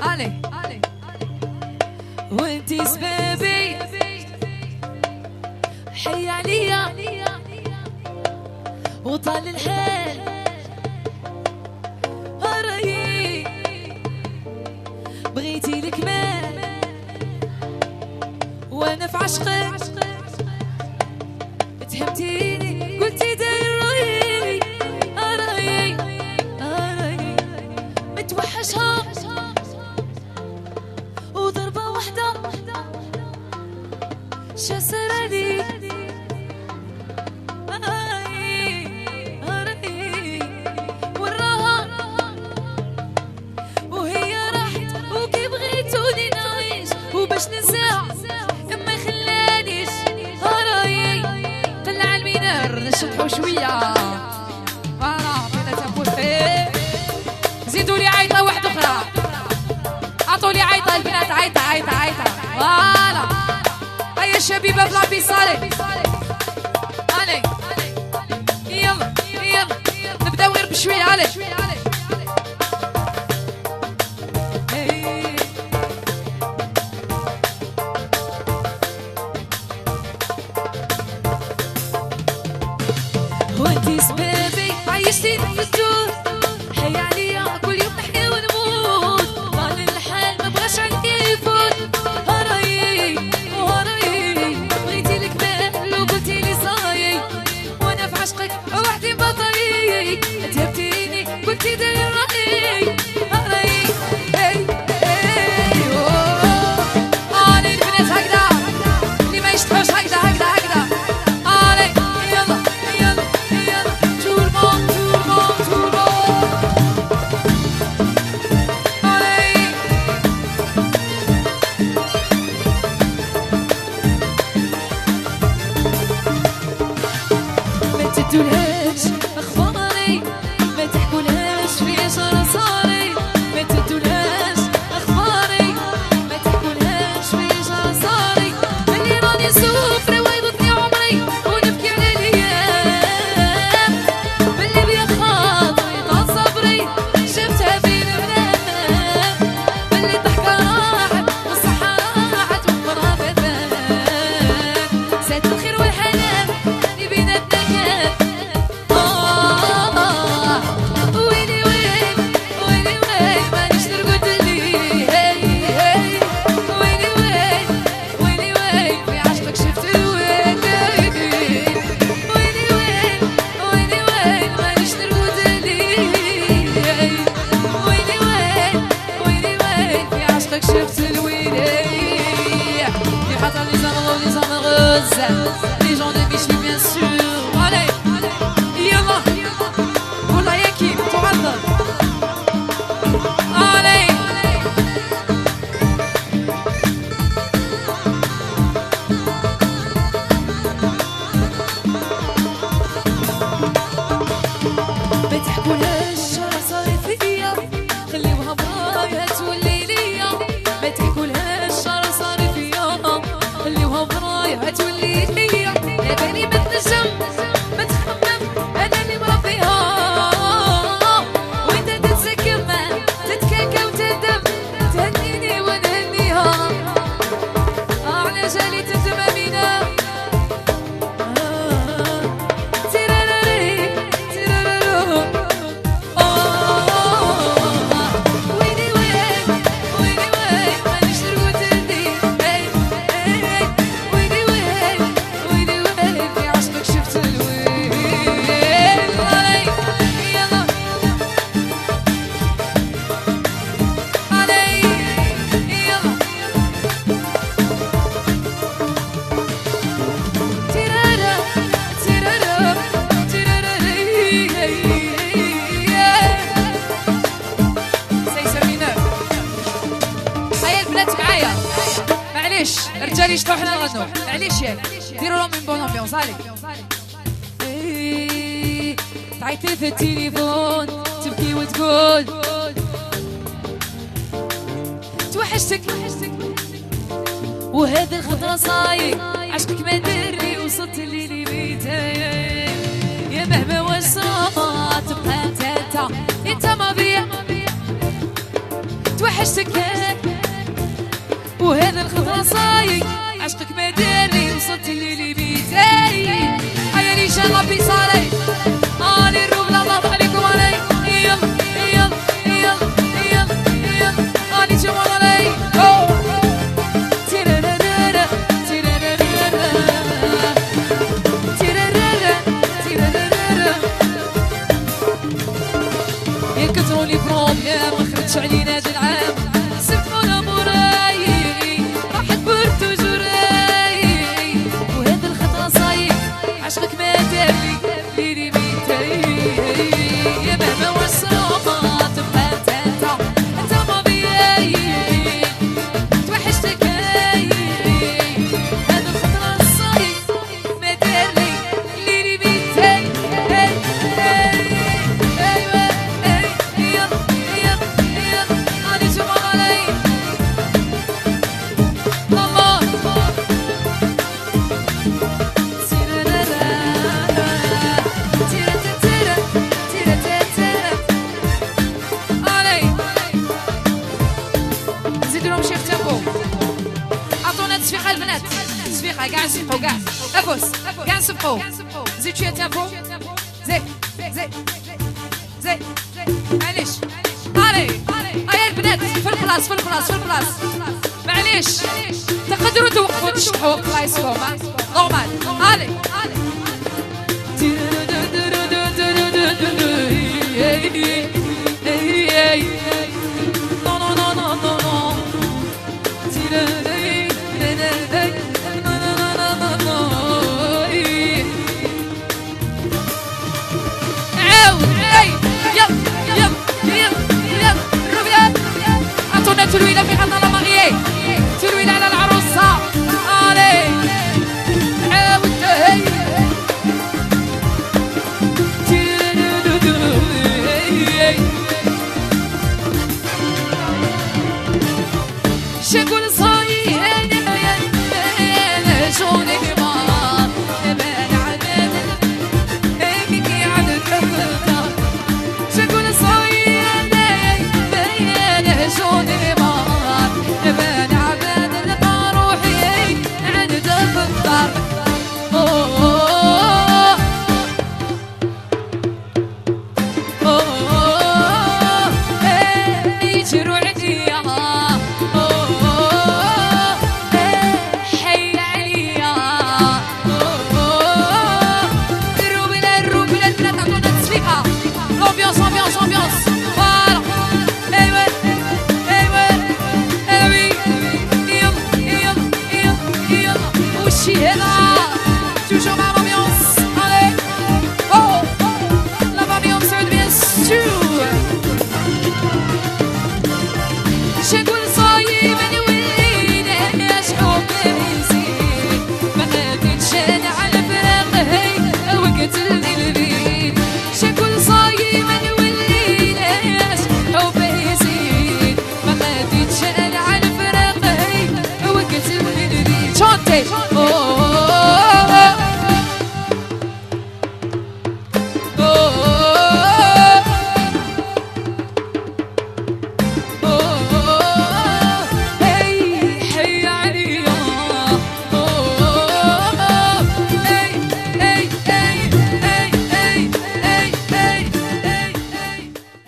علي وانتي سبابي حي عليا وطال الحال رايي بغيتي الكمال وانا في عشقك تهمتيني قلتي داير رايي رايي متوحشها وضربة واحدة شاسراني وراها وهي راحت وكي بغيتوني نعيش وباش ننساها ما خلانيش رايي قلع المينار نشطحو شوية فوالا بينا تنبوسي زيدولي عيطة واحدة أخرى عطولي عيطة البنات عيطة فوالا هيا الشبيبة بلا بيصالي علي يلا نبداو غير بشوية علي وانتي سبابي عيشتيني في الدور حي عليا كل يوم نحيا ونموت طال الحال مبغاش عندي يفوت رايي بغيتي الكمال وقلتي لي صايي وانا في عشقك وحدي بطريقي تهبتيني قلتي داير رايي علي البنات هكذا اللي ما يشتغلش هكذا علي يلا tout le monde علي ما تدولهاش اخباري ما تحكولهاش في صاري ما تدولهاش اخباري ما تحكولهاش في صاري اللي راني سوفري ويضطني عمري ونبكي على الايام باللي بيا خاطري طال صبري شفتها في المنام باللي ضحكة راحت والصحة راحت وفرها بابان سات الخير والحنان اللي بيناتنا كان ويلي مانيش نرقد ليه ويلي في عشقك شفت الويل ويلي مانيش نرقد ليه ويلي في عشقك شفت الويل في خاطر لي زامغوز لي جون دو بيشلي بيان سور علي يلا والله يا كيف تعذر علي ما تحكولهاش راه صاير فيا خليوها برايا تولي ليا ما تحكولهاش راه صاير فيا خليوها برايا تولي ليا يا بالي ما تنجم ما تخمم انا اللي مربيها وانت تتسكر تتكاكا وتندم تهنيني ونهنيها على جالي تندم امينه في عشقك شفت الويل علي يلا هيا البنات معايا معليش رجالي يشطحوا حنا نغنوا معليش ياك ديروا لهم من بون امبيونس علي تعيطي في التليفون تبكي وتقول توحشتك وهذا الخضرة صاير عشقك ما دري وصلت اللي بيتي يا مهما وصلت تبقى انت ما بيا توحشتك توحشتك وهذا الخطرة صايق عشقك ما داري وصلت لي بيتي عيالي شغبي صاري اني الروب لا ضغط عليكم علي يلا يلا يلا يلا يلا اني جمال علي تيرارارا تيرارارا تيرارارا تيرارارا يا كثروا لي بروبليم ما خرجتش علينا هاد العام سفونا موراي راحت بورتو جوراي وهذا الخطا صايق عشقك ما دارلي ليلي ميتي يا مهما واش صرا تبقى انت ماضيي توحشتك هذا الخطا صايق ما دارلي ليلي ميتي تصفيقة البنات تصفيقة كاع نسبقو كاع ابوس كاع نسبقو زيد شوية تيمبو زيد زيد زيد معليش الي هيا البنات في البلاص في البلاص في البلاص معليش تقدروا توقفوا تشطحوا بلايصكم نورمال الي